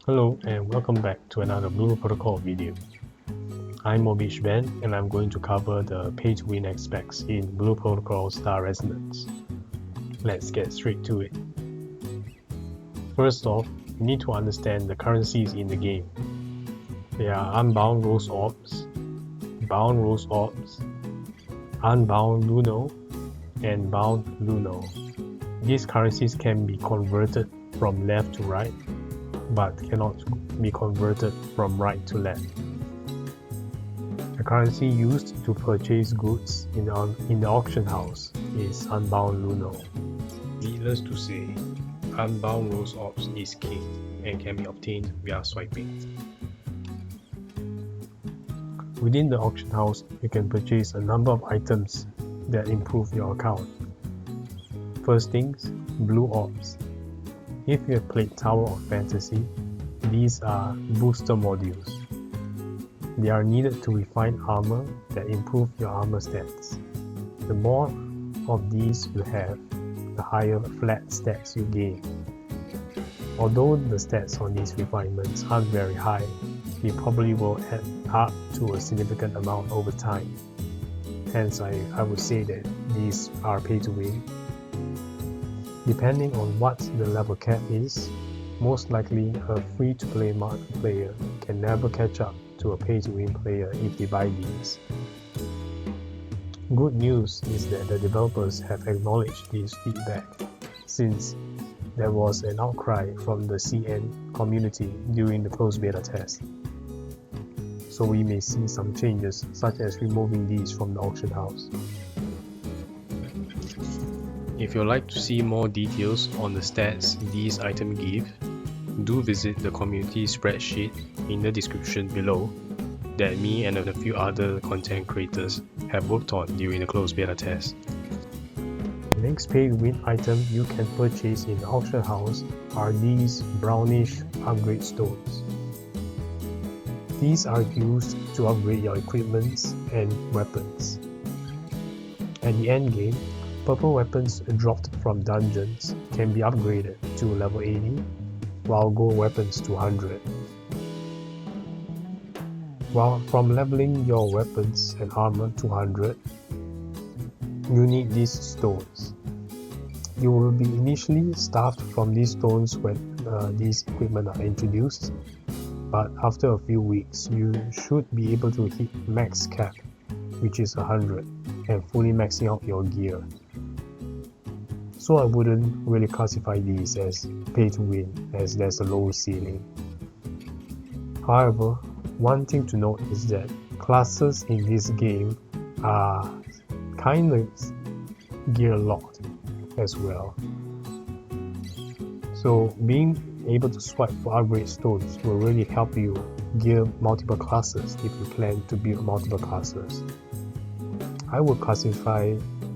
Hello and welcome back to another Blue Protocol video. I'm Mobish Ben and I'm going to cover the pay-to-win aspects in Blue Protocol Star Resonance. Let's get straight to it. First off, you need to understand the currencies in the game. There are Unbound orbs, Bound orbs, Unbound Luno, and Bound Luno. These currencies can be converted from left to right, but cannot be converted from right to left. The currency used to purchase goods in the auction house is Unbound Luno. Needless to say, Unbound orbs is king and can be obtained via swiping. Within the auction house, you can purchase a number of items that improve your account. First things, blue orbs. If you have played Tower of Fantasy, these are booster modules. They are needed to refine armor that improve your armor stats. The more of these you have, the higher flat stats you gain. Although the stats on these refinements aren't very high, they probably will add up to a significant amount over time. Hence, I would say that these are pay to win. Depending on what the level cap is, most likely a free-to-play market player can never catch up to a pay-to-win player if they buy these. Good news is that the developers have acknowledged this feedback, since there was an outcry from the CN community during the closed beta test. So we may see some changes, such as removing these from the auction house. If you'd like to see more details on the stats these items give, do visit the community spreadsheet in the description below that me and a few other content creators have worked on during the closed beta test. The next pay-to-win item you can purchase in the auction house are these brownish upgrade stones. These are used to upgrade your equipments and weapons. At the end game, purple weapons dropped from dungeons can be upgraded to level 80, while gold weapons to 100. While from leveling your weapons and armor to 100, you need these stones. You will be initially starved from these stones when these equipment are introduced, but after a few weeks you should be able to hit max cap, which is 100, and fully maxing out your gear. So I wouldn't really classify these as pay to win, as there's a low ceiling. However, one thing to note is that classes in this game are kind of gear locked as well. So being able to swipe for upgrade stones will really help you gear multiple classes if you plan to build multiple classes. I would classify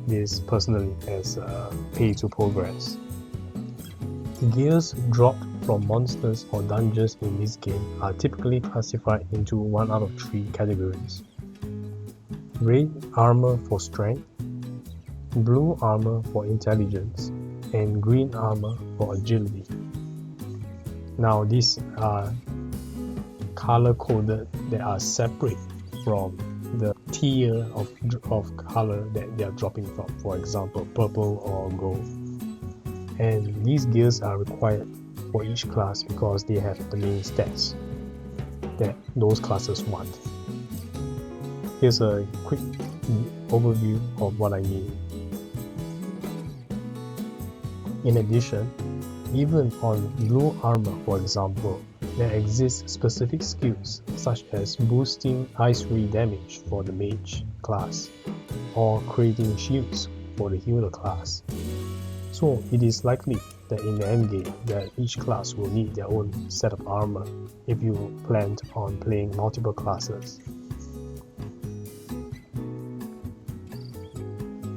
this personally as pay to progress. The gears dropped from monsters or dungeons in this game are typically classified into one out of three categories: red armor for strength, blue armor for intelligence, and green armor for agility. Now these are color coded that are separate from the tier of color that they are dropping from, for example purple or gold. And these gears are required for each class because they have the main stats that those classes want. Here's a quick overview of what I mean. In addition, even on blue armor, for example, there exist specific skills such as boosting ice ray damage for the mage class or creating shields for the healer class. So it is likely that in the endgame that each class will need their own set of armor if you planned on playing multiple classes.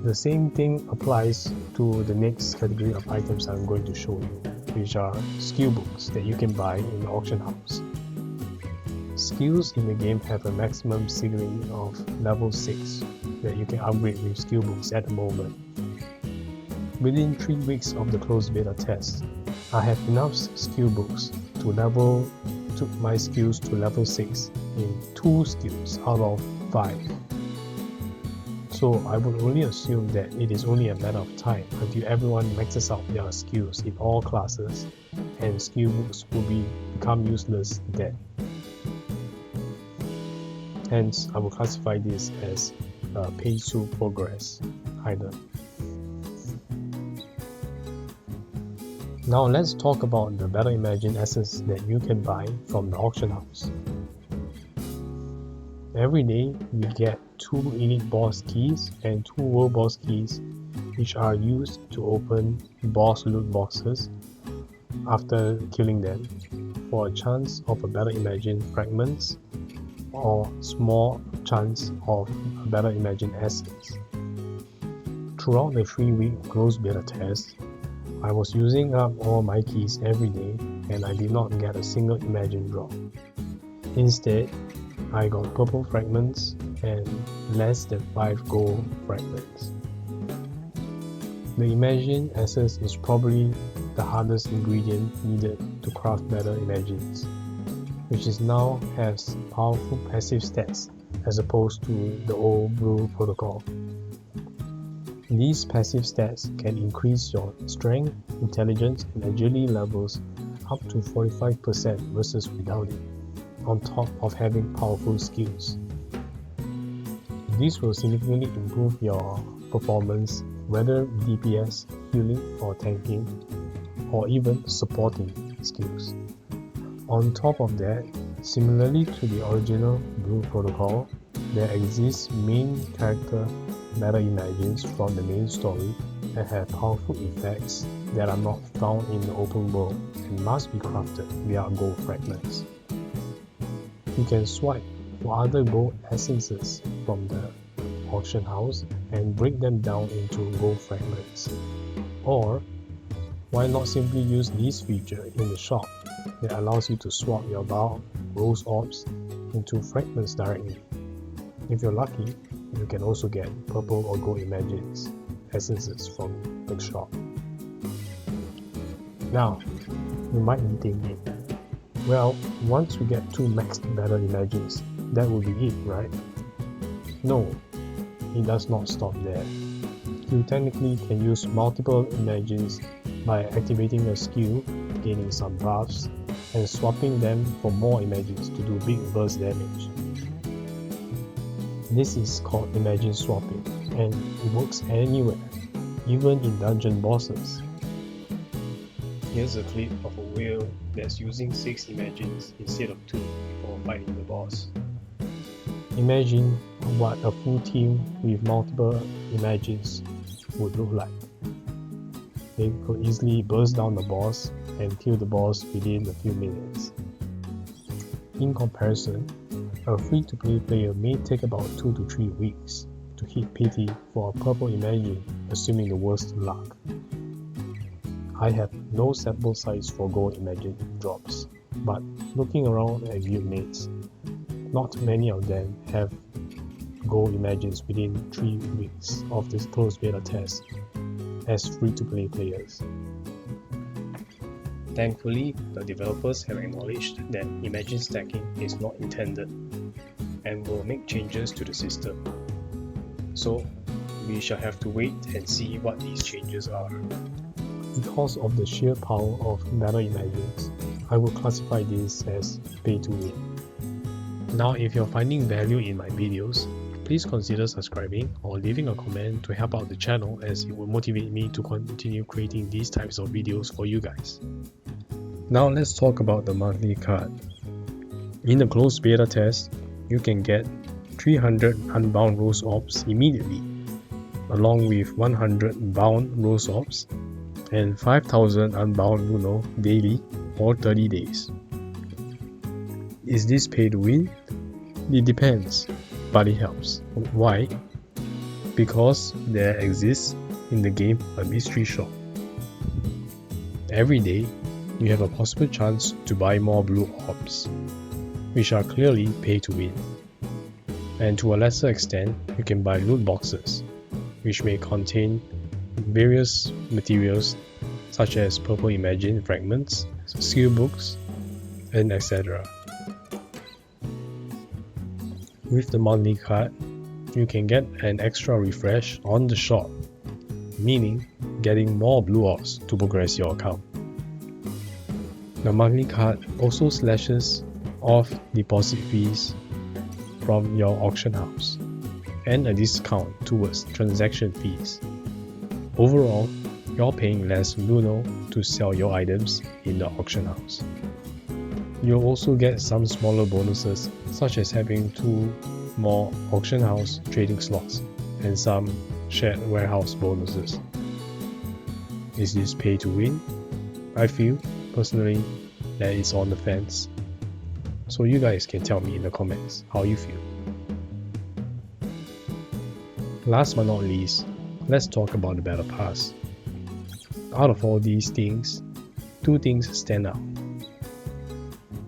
The same thing applies to the next category of items I'm going to show you, which are skill books that you can buy in the auction house. Skills in the game have a maximum ceiling of level 6 that you can upgrade with skill books at the moment. Within 3 weeks of the closed beta test, I have enough skill books took my skills to level 6 in 2 skills out of 5. So I would only assume that it is only a matter of time until everyone maxes out their skills in all classes, and skill books will become useless then. Hence, I will classify this as a pay to progress item. Now let's talk about the Battle Imagine essence that you can buy from the auction house. Every day we get 2 elite boss keys and 2 world boss keys, which are used to open boss loot boxes after killing them for a chance of a Battle Imagine fragments or small chance of a Battle Imagine essence. Throughout the 3-week closed beta test, I was using up all my keys every day and I did not get a single Imagine drop. Instead, I got purple fragments and less than 5 gold fragments. The Imagine essence is probably the hardest ingredient needed to craft better Imagines, which is now has powerful passive stats as opposed to the old blue protocol. These passive stats can increase your strength, intelligence, and agility levels up to 45% versus without it, on top of having powerful skills. This will significantly improve your performance, whether DPS, healing or tanking, or even supporting skills. On top of that, similarly to the original Blue Protocol, there exists main character Meta Imagines from the main story that have powerful effects that are not found in the open world and must be crafted via gold fragments. You can swipe for other gold essences from the auction house and break them down into gold fragments. Or, why not simply use this feature in the shop that allows you to swap your bow, rose orbs into fragments directly. If you're lucky, you can also get purple or gold Imagines essences from the shop. Now, you might be thinking, well, once we get 2 maxed battle Imagines, that will be it, right? No, it does not stop there. You technically can use multiple Imagines by activating a skill, gaining some buffs, and swapping them for more Imagines to do big burst damage. This is called Imagine swapping, and it works anywhere, even in dungeon bosses. Here's a clip of a whale that's using 6 Imagines instead of 2 before fighting the boss. Imagine what a full team with multiple Imagines would look like. They could easily burst down the boss and kill the boss within a few minutes. In comparison, a free-to-play player may take about 2 to 3 weeks to hit pity for a purple Imagine, assuming the worst luck. I have no sample size for gold Imagine drops, but looking around at guildmates, not many of them have gold Imagines within 3 weeks of this closed beta test as free-to-play players. Thankfully, the developers have acknowledged that Imagine stacking is not intended and will make changes to the system. So, we shall have to wait and see what these changes are. Because of the sheer power of Battle Imagines, I will classify this as pay to win. Now, if you're finding value in my videos, please consider subscribing or leaving a comment to help out the channel, as it will motivate me to continue creating these types of videos for you guys. Now let's talk about the monthly card. In the closed beta test, you can get 300 Unbound Rose Orbs immediately, along with 100 Bound Rose Orbs and 5000 Unbound Luno daily or 30 days. Is this pay to win? It depends, but it helps. Why? Because there exists in the game a mystery shop. Every day, you have a possible chance to buy more blue orbs, which are clearly pay to win. And to a lesser extent, you can buy loot boxes, which may contain various materials such as purple Imagine fragments, skill books, and etc. With the monthly card, you can get an extra refresh on the shop, meaning getting more blue orbs to progress your account. The monthly card also slashes off deposit fees from your auction house and a discount towards transaction fees. Overall, you're paying less Luno to sell your items in the auction house. You'll also get some smaller bonuses, such as having 2 more auction house trading slots and some shared warehouse bonuses. Is this pay to win? I feel personally that it's on the fence. So you guys can tell me in the comments how you feel. Last but not least, let's talk about the Battle Pass. Out of all these things, 2 things stand out.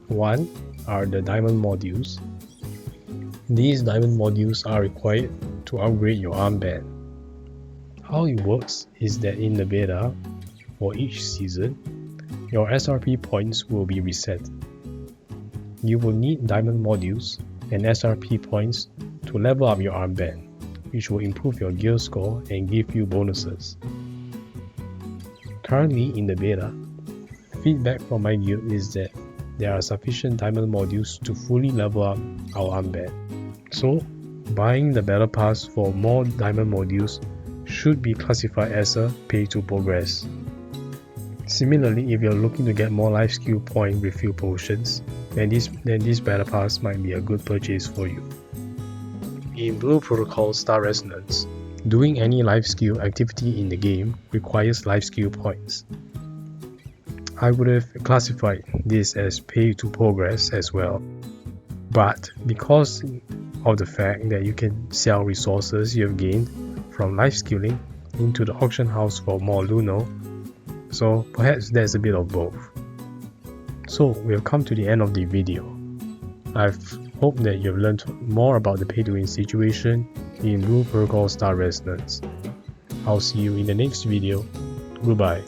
One are the diamond modules. These diamond modules are required to upgrade your armband. How it works is that in the beta, for each season, your SRP points will be reset. You will need diamond modules and SRP points to level up your armband, which will improve your gear score and give you bonuses. Currently in the beta, feedback from my guild is that there are sufficient diamond modules to fully level up our armband. So, buying the Battle Pass for more diamond modules should be classified as a pay to progress. Similarly, if you're looking to get more life skill point refill potions, then this Battle Pass might be a good purchase for you. In Blue Protocol Star Resonance, doing any life skill activity in the game requires life skill points. I would have classified this as pay to progress as well, but because of the fact that you can sell resources you have gained from life skilling into the auction house for more Luno, so perhaps there's a bit of both. So we have come to the end of the video. I've hoped that you've learned more about the pay to win situation in Blue Protocol Star Resonance. I'll see you in the next video. Goodbye.